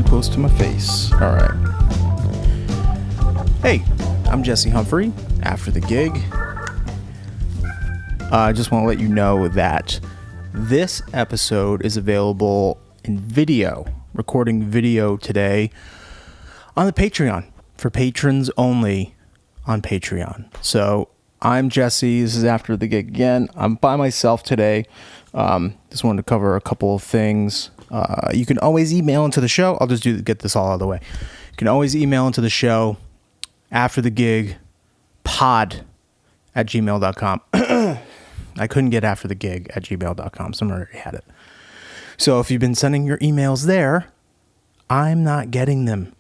close to my face. All right. Hey, I'm Jesse Humphrey, After the Gig. I just want to let you know that this episode is available in video, recording video today on the Patreon, for patrons only on Patreon. So I'm Jesse. This is After the Gig again. I'm by myself today. Just wanted to cover a couple of things. You can always email into the show. I'll just get this all out of the way. You can always email into the show afterthegigpod@gmail.com. I couldn't get afterthegig@gmail.com. Someone already had it. So if you've been sending your emails there, I'm not getting them.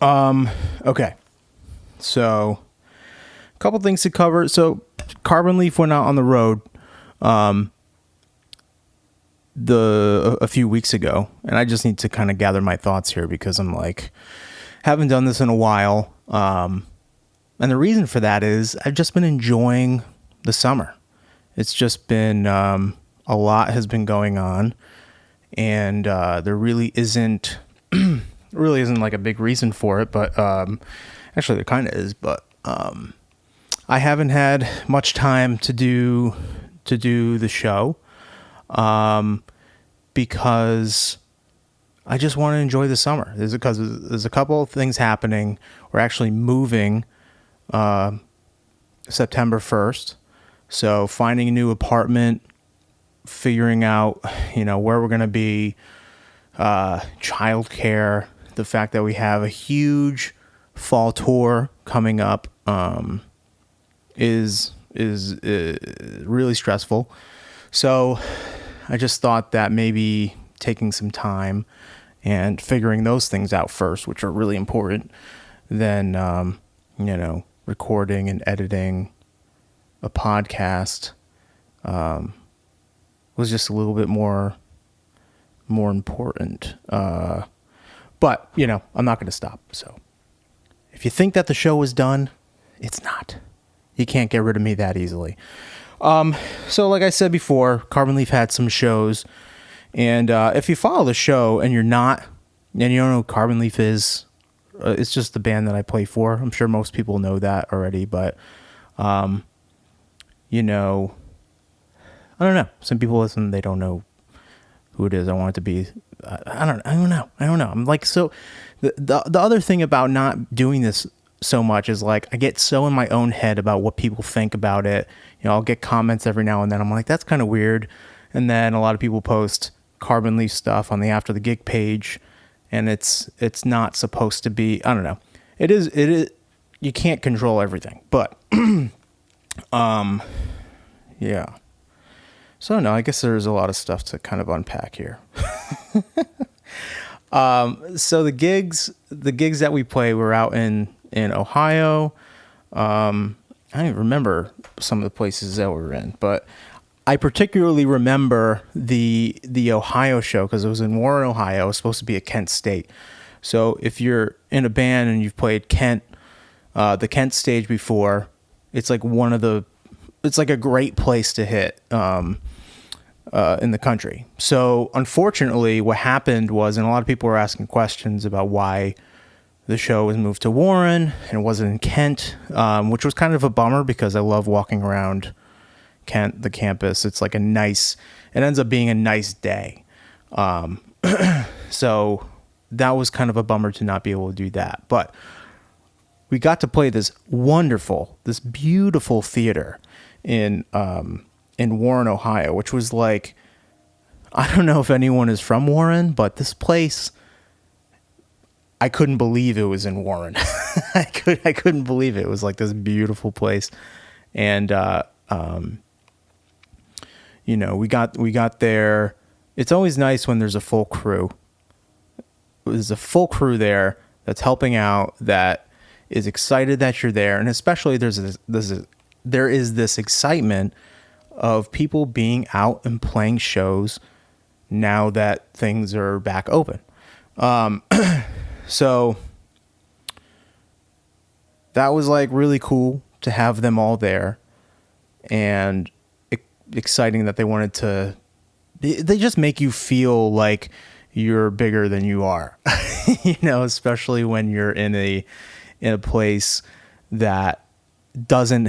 Okay. So a couple things to cover. So Carbon Leaf went out on the road a few weeks ago, and I just need to kind of gather my thoughts here because I'm like, haven't done this in a while. And the reason for that is I've just been enjoying the summer. It's just been, a lot has been going on, and there really isn't like a big reason for it, but actually there kind of is, but I haven't had much time to do the show because I just want to enjoy the summer. There's a couple of things happening. We're actually moving September 1st. So finding a new apartment, figuring out, where we're going to be, childcare, the fact that we have a huge fall tour coming up is really stressful. So I just thought that maybe taking some time and figuring those things out first, which are really important, then, recording and editing a podcast was just a little bit more important. But, I'm not going to stop. So if you think that the show is done, it's not. You can't get rid of me that easily. So like I said before, Carbon Leaf had some shows, and if you follow the show and you don't know who Carbon Leaf is, it's just the band that I play for. I'm sure most people know that already, but I don't know. Some people listen, they don't know who it is. I want it to be, I don't know. I'm like, so the other thing about not doing this so much is like, I get so in my own head about what people think about it. I'll get comments every now and then. I'm like, that's kind of weird. And then a lot of people post Carbon Leaf stuff on the After the Gig page, and it's not supposed to be, I don't know. It is, you can't control everything, but, yeah. So no, I guess there's a lot of stuff to kind of unpack here. So the gigs that we play, we're out in Ohio. I don't even remember some of the places that we were in, but I particularly remember the Ohio show because it was in Warren, Ohio. It was supposed to be at Kent State. So if you're in a band and you've played the Kent stage before, it's like it's like a great place to hit in the country. So unfortunately, what happened was, and a lot of people were asking questions about why the show was moved to Warren and it wasn't in Kent, which was kind of a bummer because I love walking around Kent, the campus. It's like it ends up being a nice day. So that was kind of a bummer to not be able to do that. But we got to play this beautiful theater in Warren, Ohio, which was like, I don't know if anyone is from Warren, but this place, I couldn't believe it was in Warren. I couldn't believe it. It was like this beautiful place. And, we got there. It's always nice when there's a full crew. There's a full crew there that's helping out, that is excited that you're there. And especially there is this excitement of people being out and playing shows now that things are back open. So that was like really cool to have them all there, and exciting that they wanted to, they just make you feel like you're bigger than you are. Especially when you're in a place that doesn't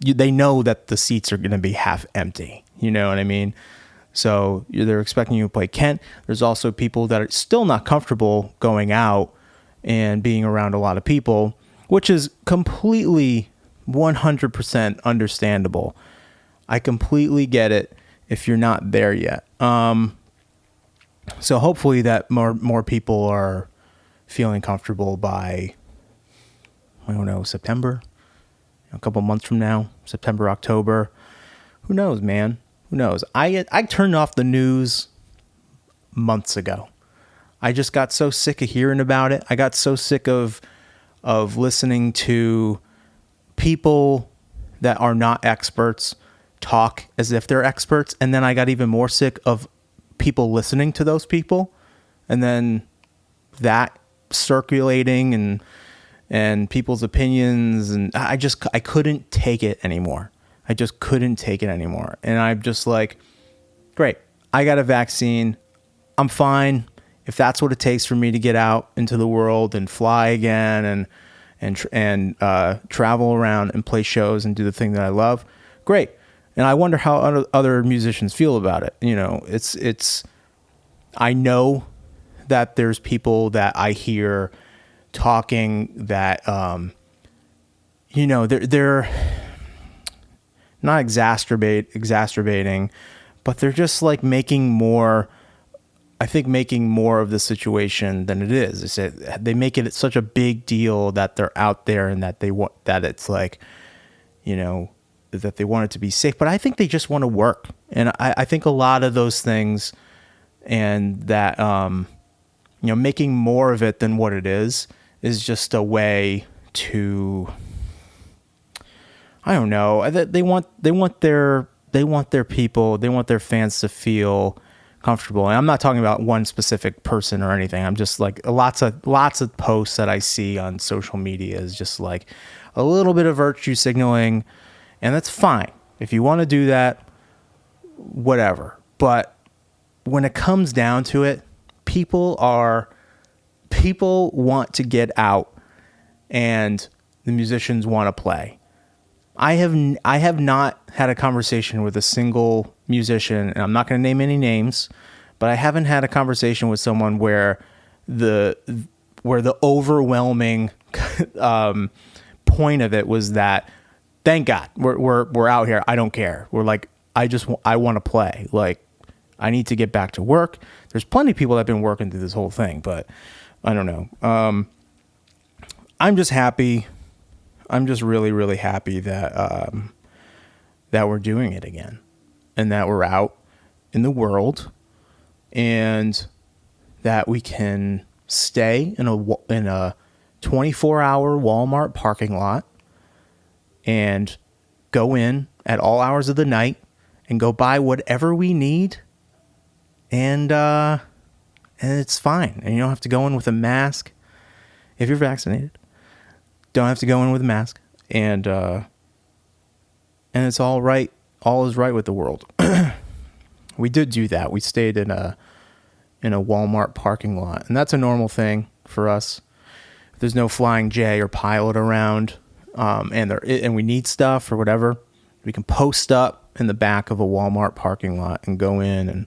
they know that the seats are going to be half empty. You know what I mean? So they're expecting you to play Kent. There's also people that are still not comfortable going out and being around a lot of people, which is completely 100% understandable. I completely get it if you're not there yet. So hopefully that more people are feeling comfortable by, I don't know, September, a couple months from now, September, October. Who knows, man? Who knows? I turned off the news months ago. I just got so sick of hearing about it. I got so sick of listening to people that are not experts talk as if they're experts. And then I got even more sick of people listening to those people, and then that circulating and people's opinions. And I couldn't take it anymore. I just couldn't take it anymore. And I'm just like, great, I got a vaccine. I'm fine. If that's what it takes for me to get out into the world and fly again and travel around and play shows and do the thing that I love, great. And I wonder how other musicians feel about it. It's. I know that there's people that I hear talking that, they're not exacerbating, but they're just like making more of the situation than it is. They make it such a big deal that they're out there and that that it's like, that they want it to be safe. But I think they just want to work. And I think a lot of those things, and that, making more of it than what it is just a way to, I don't know. They want their people, they want their fans to feel comfortable. And I'm not talking about one specific person or anything. I'm just like lots of posts that I see on social media is just like a little bit of virtue signaling, and that's fine. If you want to do that, whatever. But when it comes down to it, people want to get out, and the musicians want to play. I have not had a conversation with a single musician, and I'm not going to name any names, but I haven't had a conversation with someone where the overwhelming point of it was that, thank God we're out here. I don't care. We're like, I want to play. Like, I need to get back to work. There's plenty of people that have been working through this whole thing, but I don't know. I'm just happy. I'm just really, really happy that that we're doing it again, and that we're out in the world, and that we can stay in a 24-hour Walmart parking lot and go in at all hours of the night and go buy whatever we need, and it's fine. And you don't have to go in with a mask if you're vaccinated. Don't have to go in with a mask, and it's all right. All is right with the world. We did do that. We stayed in a Walmart parking lot, and that's a normal thing for us. If there's no Flying J or Pilot around, and we need stuff or whatever, we can post up in the back of a Walmart parking lot and go in and,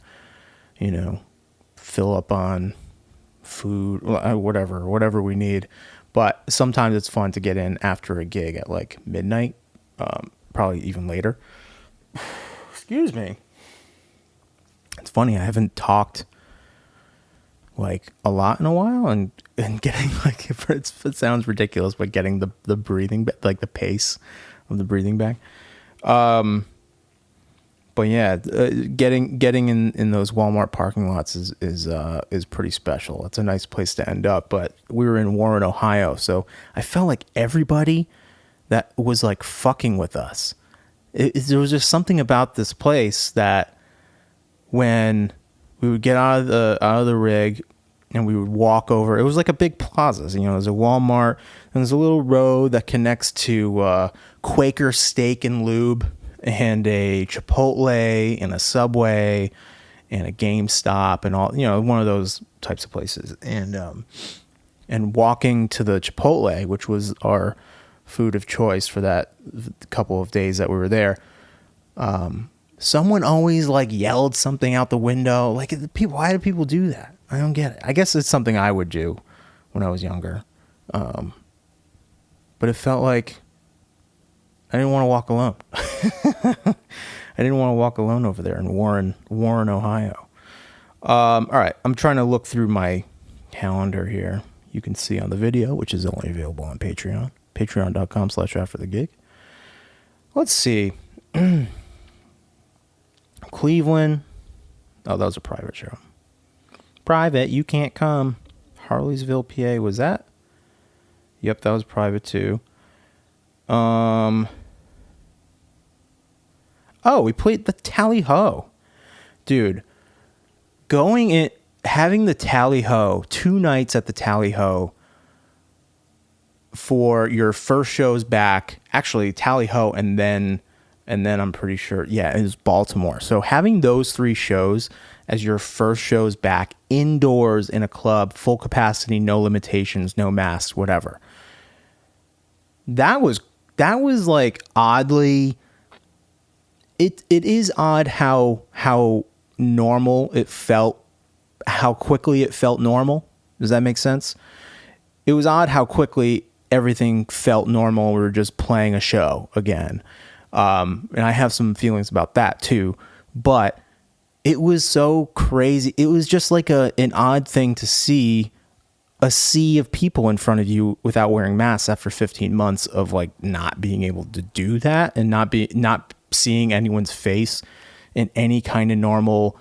fill up on food, whatever we need. But sometimes it's fun to get in after a gig at like midnight, probably even later. Excuse me. It's funny, I haven't talked like a lot in a while, and getting like, it sounds ridiculous, but getting the breathing, like the pace of the breathing back. But yeah, getting in those Walmart parking lots is pretty special. It's a nice place to end up. But we were in Warren, Ohio, so I felt like everybody that was like fucking with us. There was just something about this place that when we would get out of the rig and we would walk over, it was like a big plaza. There's a Walmart, and there's a little road that connects to Quaker Steak and Lube, and a Chipotle, and a Subway, and a GameStop and all, one of those types of places. And walking to the Chipotle, which was our food of choice for that couple of days that we were there, someone always like yelled something out the window. Like, why do people do that? I don't get it. I guess it's something I would do when I was younger. But it felt like I didn't want to walk alone. I didn't want to walk alone over there in Warren, Ohio. All right. I'm trying to look through my calendar here. You can see on the video, which is only available on Patreon, patreon.com/afterthegig. Let's see. Cleveland. Oh, that was a private show. Private, you can't come. Harleysville, PA, was that? Yep, that was private too. Oh, we played the Tally Ho. Dude, having the Tally Ho, 2 nights at the Tally Ho for your first shows back. Actually, Tally Ho and then I'm pretty sure, it was Baltimore. So having those 3 shows as your first shows back indoors in a club, full capacity, no limitations, no masks, whatever. That was like oddly, it is odd how normal it felt, how quickly it felt normal. Does that make sense? It was odd how quickly everything felt normal. We were just playing a show again. And I have some feelings about that too, but it was so crazy. It was just like an odd thing to see a sea of people in front of you without wearing masks after 15 months of like not being able to do that and not seeing anyone's face in any kind of normal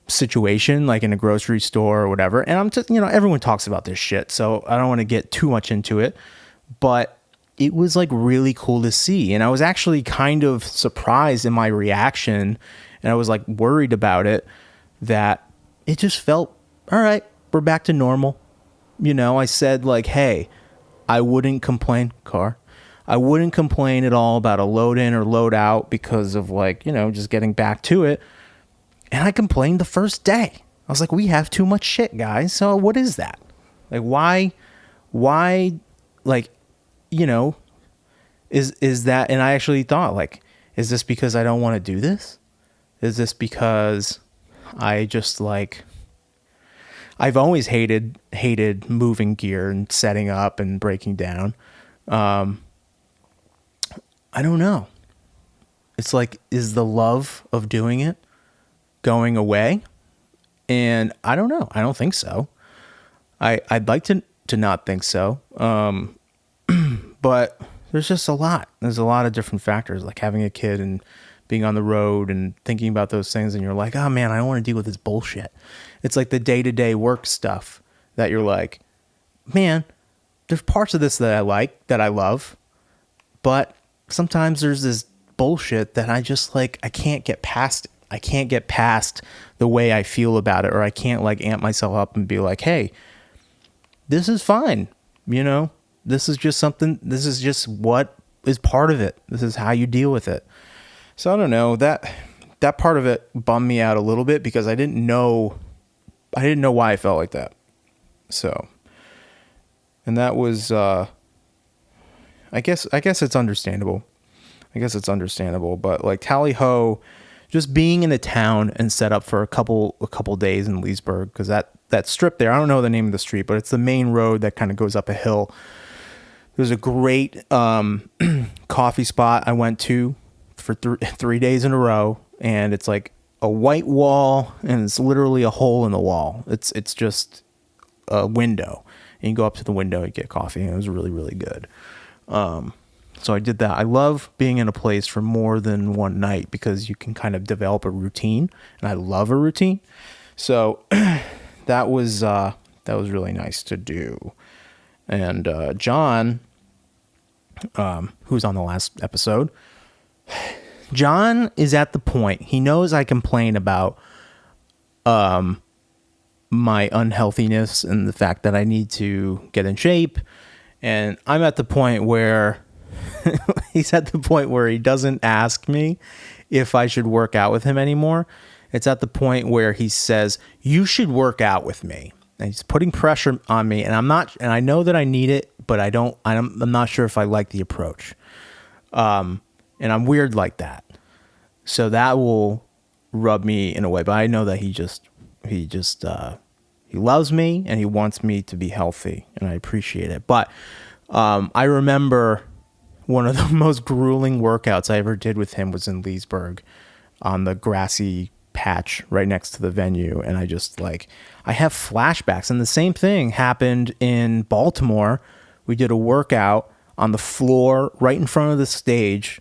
situation, like in a grocery store or whatever. And I'm just, everyone talks about this shit, so I don't want to get too much into it, but it was like really cool to see. And I was actually kind of surprised in my reaction, and I was like worried about it, that it just felt, all right, we're back to normal. I said like, hey, I wouldn't complain, I wouldn't complain at all about a load in or load out because of like, just getting back to it. And I complained the first day. I was like, we have too much shit, guys. So what is that? Like, why, like, is that, and I actually thought like, is this because I don't want to do this? Is this because I just like, I've always hated moving gear and setting up and breaking down. I don't know. It's like, is the love of doing it going away? And I don't know. I don't think so. I'd like to not think so. But there's just a lot. There's a lot of different factors, like having a kid and being on the road and thinking about those things. And you're like, oh man, I don't want to deal with this bullshit. It's like the day-to-day work stuff that you're like, man, there's parts of this that I like, that I love, but sometimes there's this bullshit that I just like, I can't get past it. I can't get past the way I feel about it, or I can't like amp myself up and be like, hey, this is fine. This is just something, this is just what is part of it. This is how you deal with it. So I don't know, that part of it bummed me out a little bit because I didn't know why I felt like that. So, and that was, I guess it's understandable. But like Tally Ho, just being in the town and set up for a couple days in Leesburg, because that strip there, I don't know the name of the street, but it's the main road that kind of goes up a hill. There's a great coffee spot I went to for 3 days in a row, and it's like a white wall, and it's literally a hole in the wall. It's just a window, and you go up to the window and get coffee, and it was really, really good. So I did that. I love being in a place for more than one night because you can kind of develop a routine, and I love a routine. So that was really nice to do. And John, who's on the last episode, John is at the point, he knows I complain about my unhealthiness and the fact that I need to get in shape. And I'm at the point where he's at the point where he doesn't ask me if I should work out with him anymore. It's at the point where he says, you should work out with me. And he's putting pressure on me, and I know that I need it, but I'm not sure if I like the approach. And I'm weird like that. So that will rub me in a way, but I know that he loves me and he wants me to be healthy, and I appreciate it. But I remember one of the most grueling workouts I ever did with him was in Leesburg on the grassy patch right next to the venue. And I have flashbacks, and the same thing happened in Baltimore. We did a workout on the floor right in front of the stage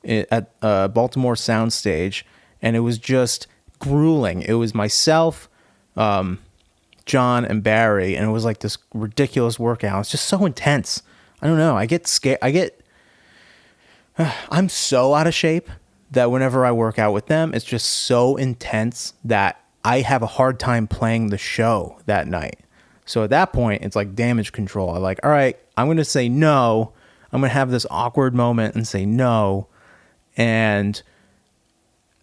at Baltimore Sound Stage, and it was just grueling. It was myself, John, and Barry, and it was like this ridiculous workout. It's just so intense. I don't know. I get scared. I'm so out of shape that whenever I work out with them, it's just so intense that I have a hard time playing the show that night. So at that point, it's like damage control. I'm like, all right, I'm going to say no. I'm going to have this awkward moment and say no. And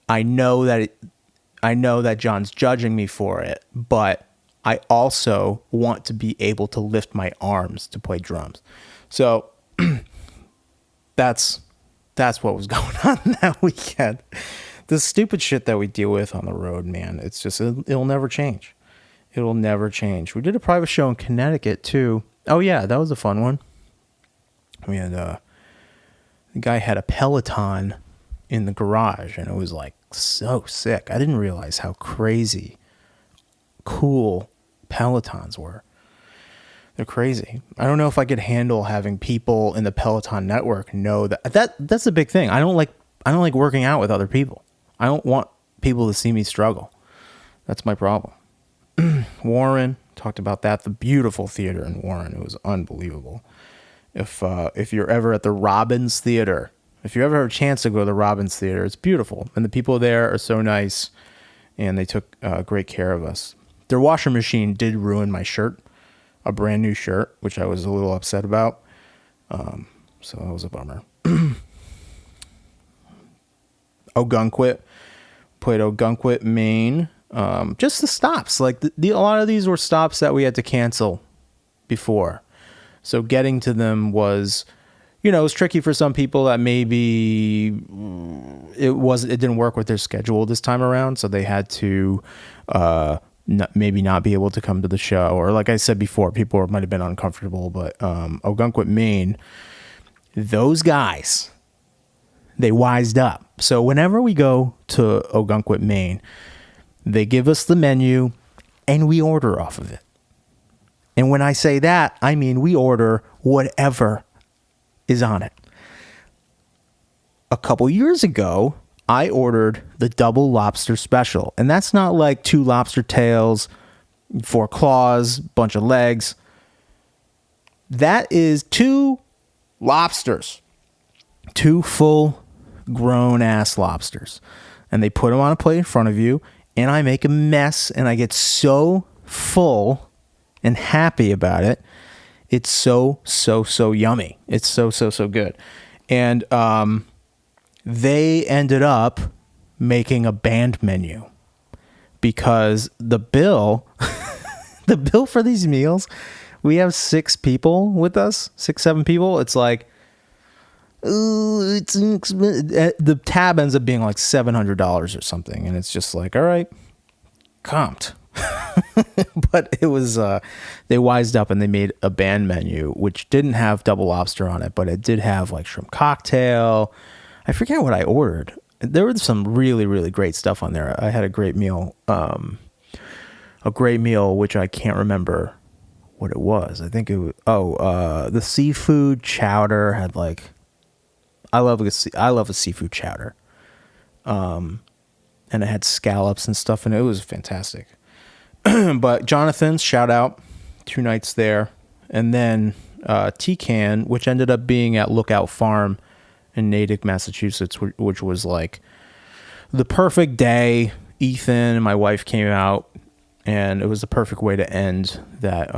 I know that John's judging me for it, but I also want to be able to lift my arms to play drums. So that's what was going on that weekend. The stupid shit that we deal with on the road, man. It's just, it'll never change. It'll never change. We did a private show in Connecticut too. Oh yeah, that was a fun one. We had the guy had a Peloton in the garage, and it was like so sick. I didn't realize how crazy cool Pelotons were. They're crazy. I don't know if I could handle having people in the Peloton network know that's a big thing. I don't like working out with other people. I don't want people to see me struggle. That's my problem. Warren, talked about that. The beautiful theater in Warren. It was unbelievable. If you're ever at the Robbins Theater, if you ever have a chance to go to the Robbins Theater, it's beautiful. And the people there are so nice, and they took great care of us. Their washer machine did ruin my shirt, a brand new shirt, which I was a little upset about. So that was a bummer. Ogunquit, played Ogunquit, Maine. Just the stops. Like a lot of these were stops that we had to cancel before. So getting to them was, it was tricky for some people that maybe it didn't work with their schedule this time around. So they had to, maybe not be able to come to the show, or like I said before, people might have been uncomfortable, but Ogunquit, Maine, those guys, they wised up. So whenever we go to Ogunquit, Maine, they give us the menu and we order off of it. And when I say that, I mean we order whatever is on it. A couple years ago, I ordered the double lobster special. And that's not like 2 lobster tails, 4 claws, bunch of legs. That is 2 lobsters. 2 full grown ass lobsters. And they put them on a plate in front of you. And I make a mess. And I get so full and happy about it. It's so yummy. It's so good. And they ended up making a band menu because the bill for these meals, we have 6 people with us, 7 people. It's like, the tab ends up being like $700 or something. And it's just like, all right, comped. But it was, they wised up and they made a band menu, which didn't have double lobster on it, but it did have like shrimp cocktail. I forget what I ordered. There was some really, really great stuff on there. I had a great meal, which I can't remember what it was. I think it was, the seafood chowder had like, I love a seafood chowder. And it had scallops and stuff, and it was fantastic. But Jonathan's, shout out, 2 nights there. And then T-Can, which ended up being at Lookout Farm in Natick, Massachusetts, which was like the perfect day. Ethan and my wife came out, and it was the perfect way to end that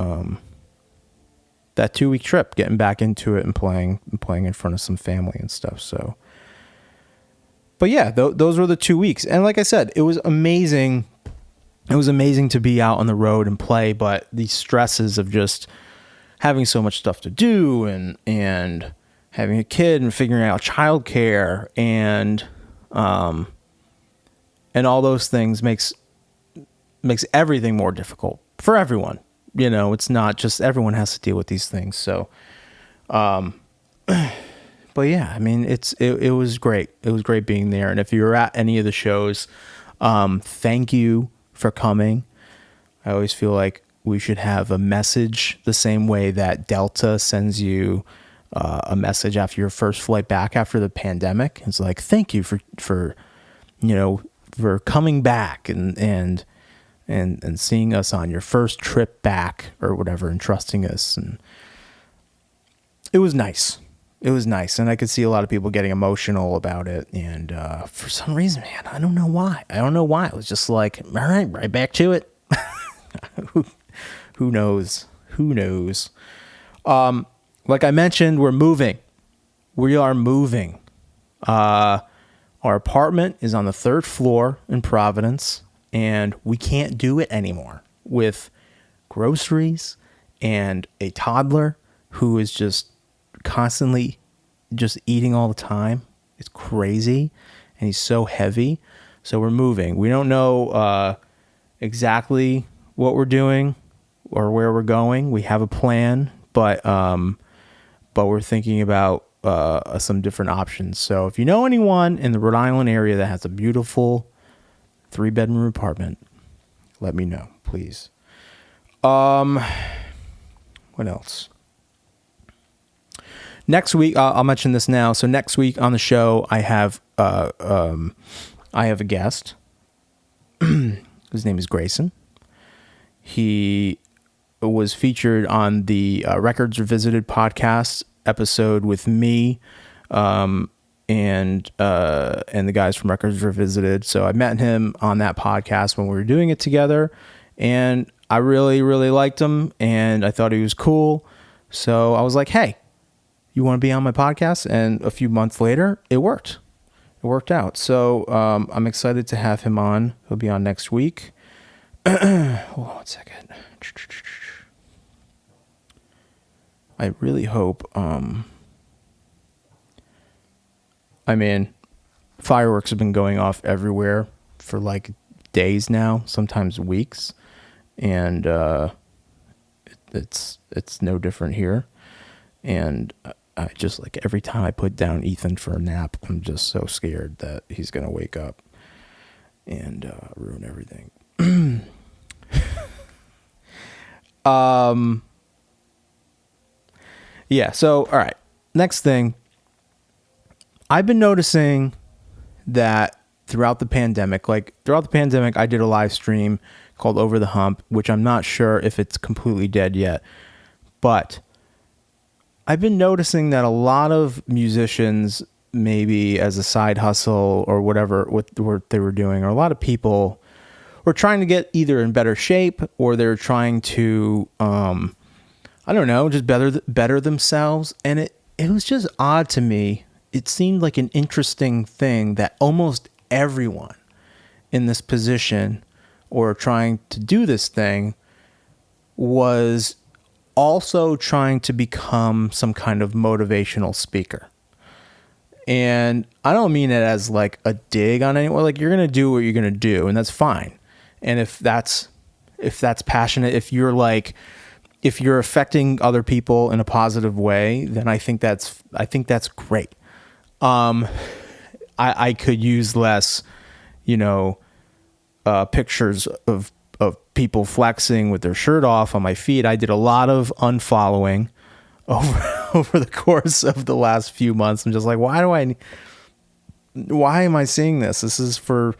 2-week trip, getting back into it and playing in front of some family and stuff. So but yeah, those were the 2 weeks. And like I said, it was amazing. It was amazing to be out on the road and play, but the stresses of just having so much stuff to do and having a kid and figuring out childcare and all those things makes everything more difficult for everyone. You know, it's not just everyone has to deal with these things. So, but yeah, I mean, it was great. It was great being there. And if you were at any of the shows, thank you for coming. I always feel like we should have a message the same way that Delta sends you a message after your first flight back after the pandemic. It's like, thank you for coming back and seeing us on your first trip back or whatever and trusting us. And it was nice. It was nice. And I could see a lot of people getting emotional about it. And for some reason, man, I don't know why. It was just like, all right back to it. Who knows? Like I mentioned, we're moving. We are moving. Our apartment is on the 3rd floor in Providence, and we can't do it anymore with groceries and a toddler who is just constantly just eating all the time. It's crazy, and he's so heavy. So we're moving. We don't know exactly what we're doing or where we're going. We have a plan, but we're thinking about some different options. So if you know anyone in the Rhode Island area that has a beautiful 3-bedroom apartment, let me know, please. What else? Next week, I'll mention this now. So next week on the show, I have a guest. His name is Grayson. He was featured on the Records Revisited podcast episode with me and the guys from Records Revisited. So I met him on that podcast when we were doing it together, and I really, really liked him, and I thought he was cool. So I was like, hey, you want to be on my podcast? And a few months later, it worked. It worked out. So I'm excited to have him on. He'll be on next week. Hold on 1 second. I really hope, fireworks have been going off everywhere for like days now, sometimes weeks. And it's no different here. And I just, like, every time I put down Ethan for a nap, I'm just so scared that he's going to wake up and ruin everything. Yeah, so, all right. Next thing. I've been noticing that throughout the pandemic, I did a live stream called Over the Hump, which I'm not sure if it's completely dead yet. But I've been noticing that a lot of musicians, maybe as a side hustle or whatever, what they were doing, or a lot of people were trying to get either in better shape or they're trying to, just better themselves. And it was just odd to me. It seemed like an interesting thing that almost everyone in this position or trying to do this thing was also trying to become some kind of motivational speaker. And I don't mean it as like a dig on anyone. Like, you're going to do what you're going to do, and that's fine. And if that's passionate, if you're affecting other people in a positive way, then I think that's great. I could use less, pictures of people flexing with their shirt off on my feed. I did a lot of unfollowing over the course of the last few months. I'm just like, why am I seeing this? This is for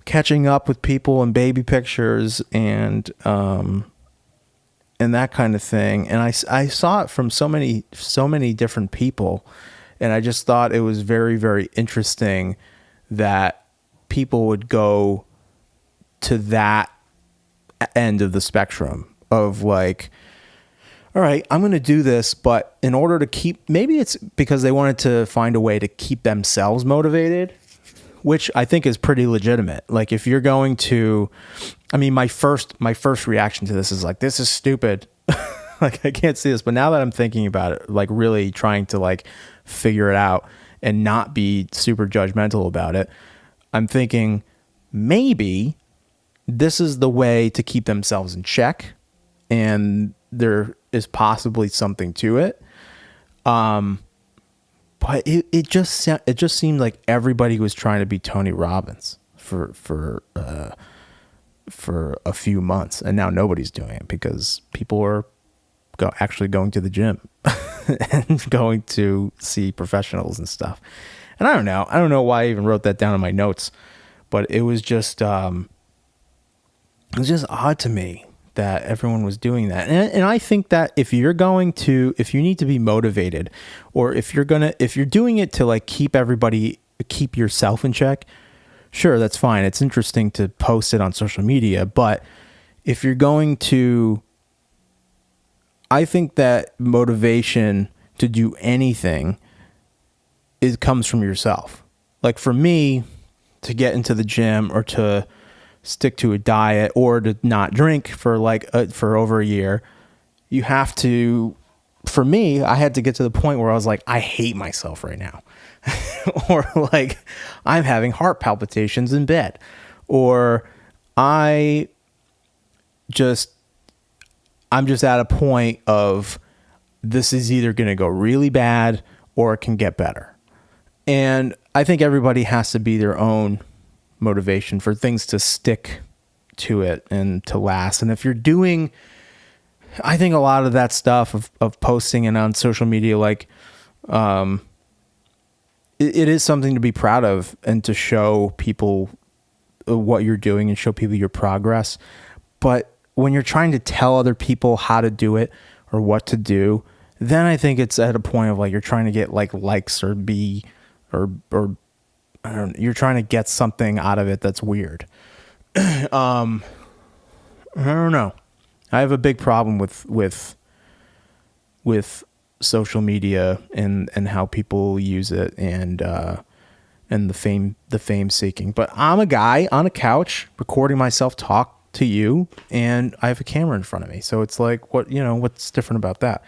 catching up with people and baby pictures and that kind of thing. And I saw it from so many different people. And I just thought it was very, very interesting that people would go to that end of the spectrum of like, all right, I'm going to do this, but in order to maybe it's because they wanted to find a way to keep themselves motivated. which I think is pretty legitimate. Like if you're going to, I mean, my first reaction to this is like, this is stupid. Like I can't see this, but now that I'm thinking about it, like really trying to like figure it out and not be super judgmental about it, I'm thinking maybe this is the way to keep themselves in check, and there is possibly something to it. But it just seemed like everybody was trying to be Tony Robbins for a few months, and now nobody's doing it because people are actually going to the gym and going to see professionals and stuff. And I don't know why I even wrote that down in my notes, but it was just odd to me that everyone was doing that. And I think that if you need to be motivated, or if you're doing it to like keep yourself in check, sure, that's fine. It's interesting to post it on social media, but if you're going to, I think that motivation to do anything comes from yourself. Like for me, to get into the gym or to stick to a diet or to not drink for over a year, you have to, for me, I had to get to the point where I was like, I hate myself right now. Or like I'm having heart palpitations in bed, or I'm just at a point of this is either going to go really bad or it can get better. And I think everybody has to be their own motivation for things to stick to it and to last. And if you're doing, I think a lot of that stuff of posting and on social media, like, it is something to be proud of and to show people what you're doing and show people your progress. But when you're trying to tell other people how to do it or what to do, then I think it's at a point of like, you're trying to get like likes or or I don't know, you're trying to get something out of it that's weird. I don't know. I have a big problem with social media and how people use it and the fame seeking. But I'm a guy on a couch recording myself talk to you, and I have a camera in front of me. So it's like, what's different about that?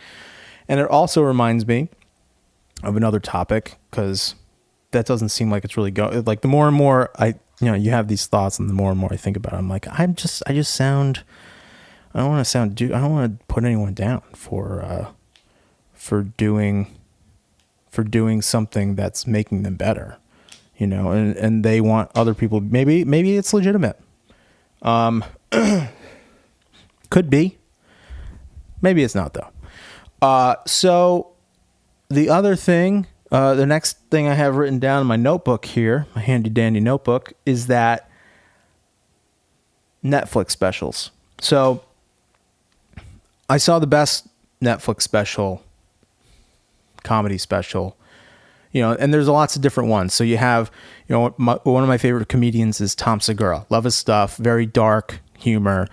And it also reminds me of another topic, because that doesn't seem like it's really like the more and more you have these thoughts, and the more and more I think about it, I'm like, I don't want to put anyone down for doing something that's making them better, and they want other people, maybe it's legitimate. Could be, maybe it's not though. So the other thing, the next thing I have written down in my notebook here, my handy dandy notebook, is that Netflix specials. So I saw the best Netflix special, comedy special, and there's lots of different ones. So you have, one of my favorite comedians is Tom Segura. Love his stuff. Very dark humor.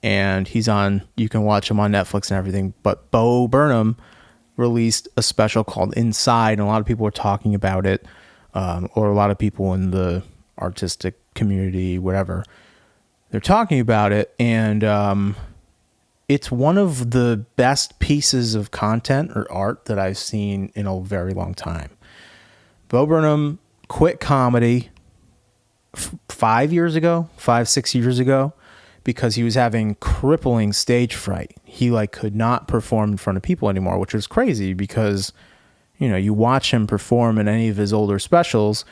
And you can watch him on Netflix and everything. But Bo Burnham released a special called Inside, and a lot of people are talking about it, or a lot of people in the artistic community, whatever, they're talking about it. And it's one of the best pieces of content or art that I've seen in a very long time. Bo Burnham quit comedy 6 years ago, because he was having crippling stage fright. He could not perform in front of people anymore, which was crazy because, you watch him perform in any of his older specials,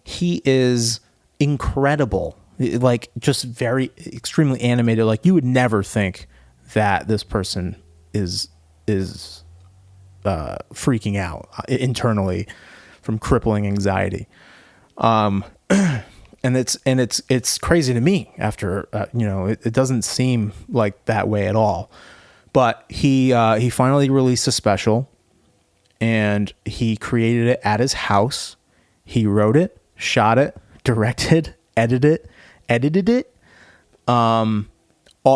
he is incredible. Just very extremely animated. You would never think that this person is freaking out internally from crippling anxiety. And it's crazy to me after, it doesn't seem like that way at all, but he finally released a special, and he created it at his house. He wrote it, shot it, directed, edited it.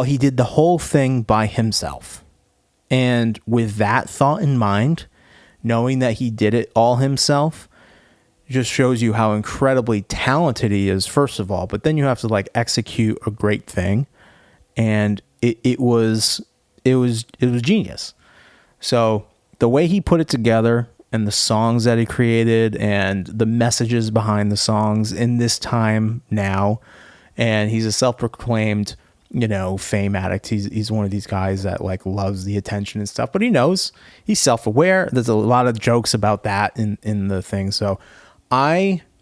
He did the whole thing by himself. And with that thought in mind, knowing that he did it all himself, just shows you how incredibly talented he is, first of all, but then you have to like execute a great thing. And it was genius. So the way he put it together and the songs that he created and the messages behind the songs in this time now, and he's a self-proclaimed, fame addict. He's one of these guys that like loves the attention and stuff, but he knows he's self-aware. There's a lot of jokes about that in the thing. So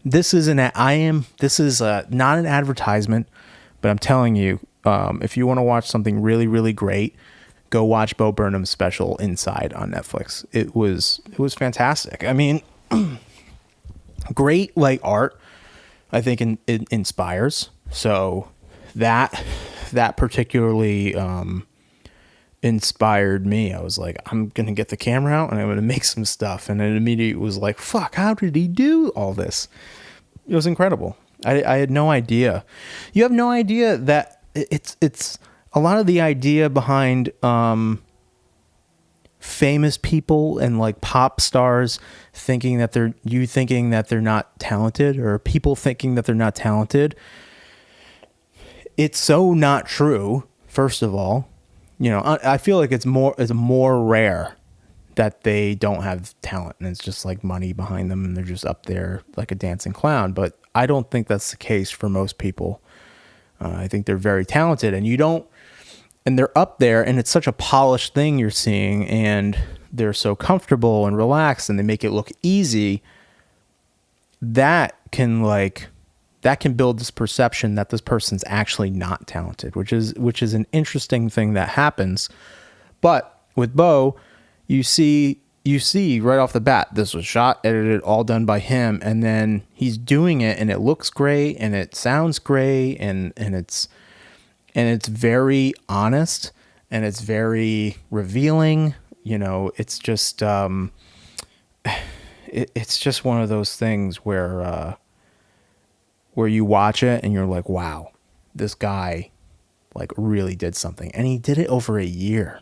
this is not an advertisement, but I'm telling you, if you want to watch something really, really great, go watch Bo Burnham's special Inside on Netflix. It was fantastic. I mean, great like art, I think it inspires. So that particularly inspired me. I was like, I'm going to get the camera out and I'm going to make some stuff. And it immediately was like, fuck, how did he do all this? It was incredible. I had no idea. You have no idea that it's a lot of the idea behind famous people and like pop stars thinking that they're not talented, or people thinking that they're not talented. It's so not true. First of all, I feel like it's more rare that they don't have talent and it's just like money behind them and they're just up there like a dancing clown. But I don't think that's the case for most people. I think they're very talented, and they're up there, and it's such a polished thing you're seeing, and they're so comfortable and relaxed, and they make it look easy. That can build this perception that this person's actually not talented, which is an interesting thing that happens. But with Bo, you see right off the bat, this was shot, edited, all done by him, and then he's doing it, and it looks great, and it sounds great, and it's very honest, and it's very revealing. It's just it's just one of those things where you watch it and you're like, wow, this guy like really did something, and he did it over a year,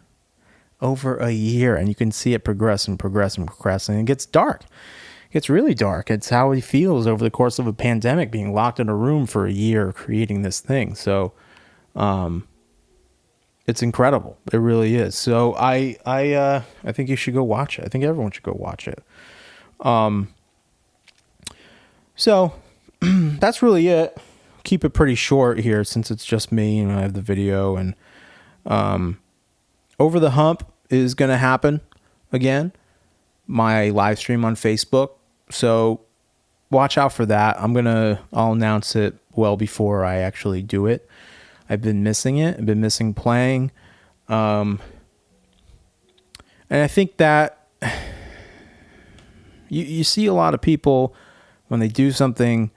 and you can see it progress and it gets dark. It gets really dark. It's how he feels over the course of a pandemic, being locked in a room for a year creating this thing. So it's incredible. It really is. So I think you should go watch it. I think everyone should go watch it. So that's really it. Keep it pretty short here since it's just me and I have the video, and Over the Hump is going to happen again, my live stream on Facebook. So watch out for that. I'll announce it well before I actually do it. I've been missing it. I've been missing playing. And I think that you see a lot of people when they do something,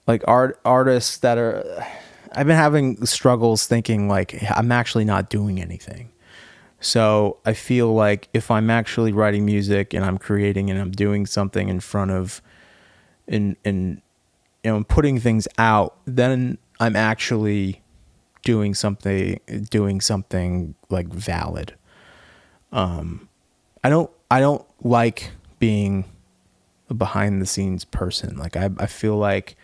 like artists that are, I've been having struggles thinking like I'm actually not doing anything. So I feel like if I'm actually writing music and I'm creating and I'm doing something in front of, and putting things out, then I'm actually doing something like valid. I don't like being a behind the scenes person. Like I feel like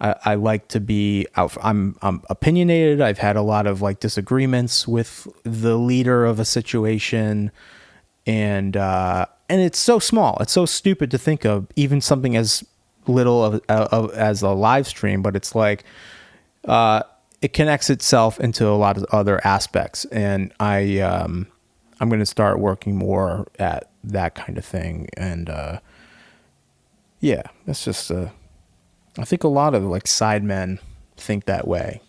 I like to be out. I'm opinionated. I've had a lot of like disagreements with the leader of a situation, and it's so small. It's so stupid to think of even something as little as a live stream, but it's like it connects itself into a lot of other aspects, and I'm going to start working more at that kind of thing. And yeah, that's just I think a lot of like sidemen think that way,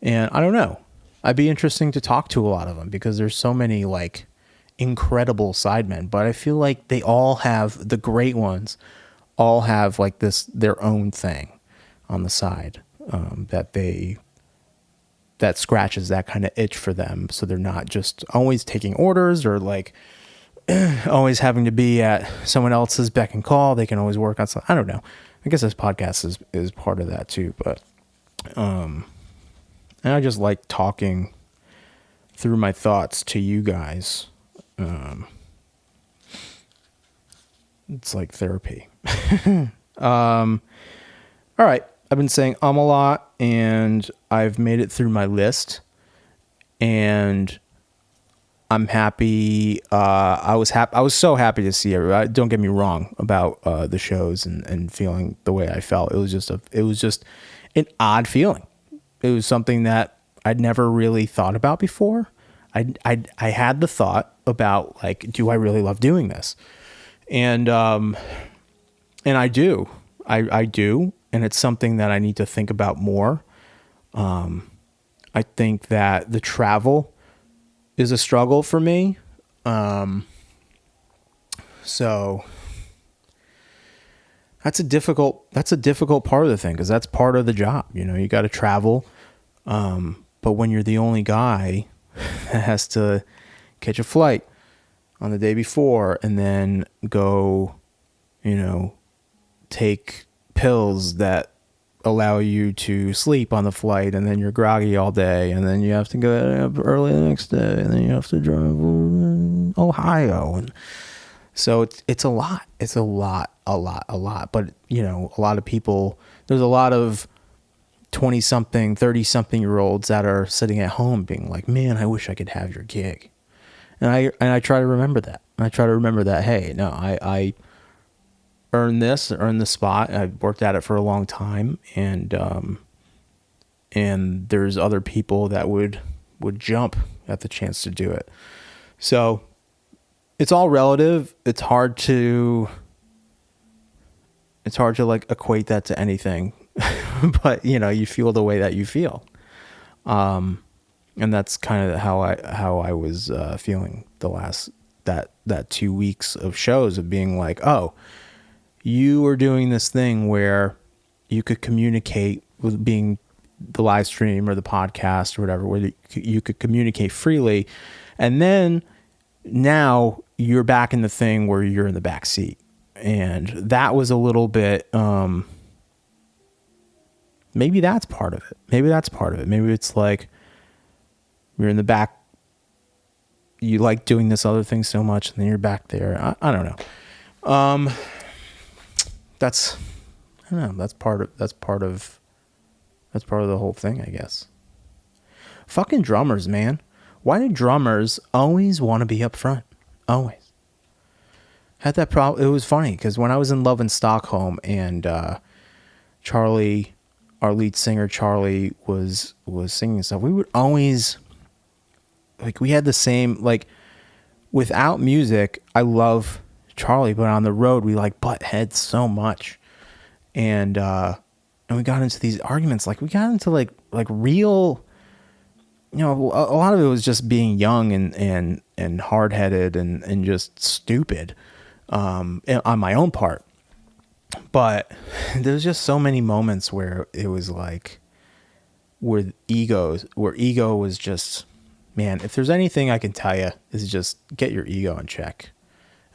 and I don't know. I'd be interesting to talk to a lot of them because there's so many like incredible sidemen, but I feel like they all have, the great ones all have like their own thing on the side that scratches that kind of itch for them, so they're not just always taking orders or like always having to be at someone else's beck and call. They can always work on something. I don't know. I guess this podcast is part of that too, but and I just like talking through my thoughts to you guys. It's like therapy. All right. I've been saying a lot, and I've made it through my list, and I'm happy. I was happy. I was so happy to see everybody. Don't get me wrong about the shows and feeling the way I felt. It was just an odd feeling. It was something that I'd never really thought about before. I had the thought about, like, do I really love doing this? And I do. I do. And it's something that I need to think about more. I think that the travel is a struggle for me. So that's a difficult part of the thing, because that's part of the job. You know, you got to travel. But when you're the only guy that has to catch a flight on the day before and then go, you know, take pills that allow you to sleep on the flight, and then you're groggy all day, and then you have to go up early the next day, and then you have to drive Ohio, and so it's a lot. It's a lot. But you know, a lot of people. There's a lot of 20-something, 30-something year olds that are sitting at home being like, "Man, I wish I could have your gig," and I try to remember that. Hey, no, I earn the spot. I've worked at it for a long time, and there's other people that would jump at the chance to do it. So it's all relative. It's hard to like equate that to anything, but you know, you feel the way that you feel. And that's kind of how I was feeling the last that 2 weeks of shows, of being like, oh, you were doing this thing where you could communicate with being the live stream or the podcast or whatever, where you could communicate freely. And then now you're back in the thing where you're in the back seat. And that was a little bit, maybe that's part of it. Maybe it's like you're in the back. You like doing this other thing so much, and then you're back there. I don't know. That's part of the whole thing, I guess. Fucking drummers, man. Why do drummers always want to be up front? Always. Had that problem. It was funny because when I was in Love in Stockholm, and Charlie, our lead singer Charlie, was singing stuff, we would always, like, we had the same, like, without music, I love Charlie, but on the road we like butt heads so much, and we got into these arguments. Like, we got into like real, you know, a lot of it was just being young and hard-headed and just stupid on my own part. But there's just so many moments where it was like, where ego was just, man, if there's anything I can tell you, is just get your ego in check.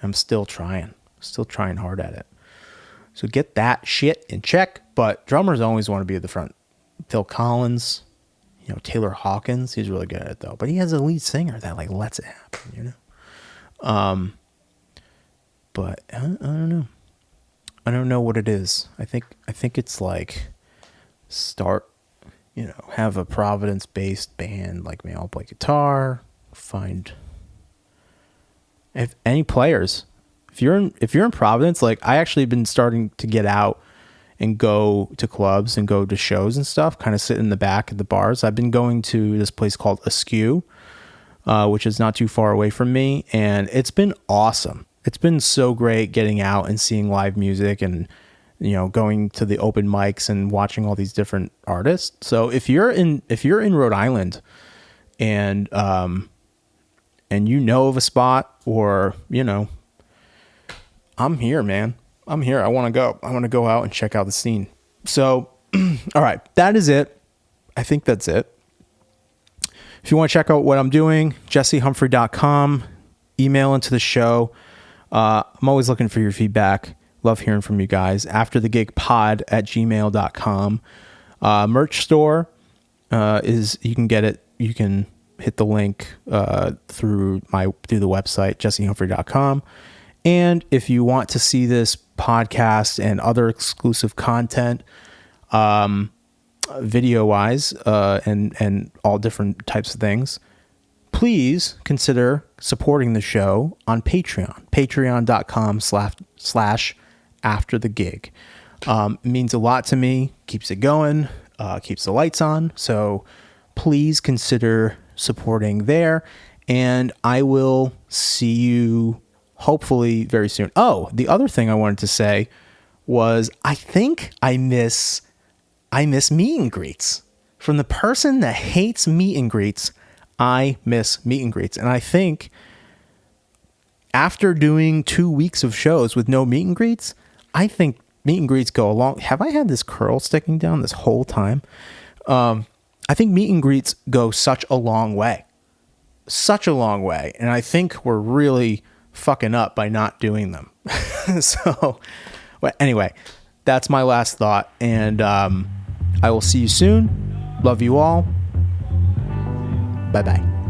I'm still trying hard at it. So get that shit in check. But drummers always want to be at the front. Phil Collins, you know, Taylor Hawkins, he's really good at it though. But he has a lead singer that like lets it happen, you know. But I don't know. I don't know what it is. I think it's like, start, you know, have a Providence-based band, like me. I'll play guitar, find. If any players, if you're in Providence, like, I actually been starting to get out and go to clubs and go to shows and stuff, kind of sit in the back at the bars. I've been going to this place called Askew, which is not too far away from me, and it's been awesome. It's been so great getting out and seeing live music, and, you know, going to the open mics and watching all these different artists. So if you're in Rhode Island, and you know of a spot, or, you know, I'm here, man. I'm here. I want to go out and check out the scene. So, all right, that is it. I think that's it. If you want to check out what I'm doing, jessehumphrey.com, email into the show. I'm always looking for your feedback. Love hearing from you guys. afterthegigpod@gmail.com. Merch store is, you can get it. You can hit the link through the website, jessehumphrey.com. And if you want to see this podcast and other exclusive content, video wise, and all different types of things, please consider supporting the show on Patreon, patreon.com/afterthegig. It means a lot to me, keeps it going, keeps the lights on. So please consider supporting there, and I will see you hopefully very soon. Oh, the other thing I wanted to say was I think I miss meet and greets. From the person that hates meet and greets, I miss meet and greets. And I think after doing 2 weeks of shows with no meet and greets, I think meet and greets go along. Have I had this curl sticking down this whole time? I think meet and greets go such a long way. Such a long way. And I think we're really fucking up by not doing them. So, well, anyway, that's my last thought. And I will see you soon. Love you all. Bye-bye.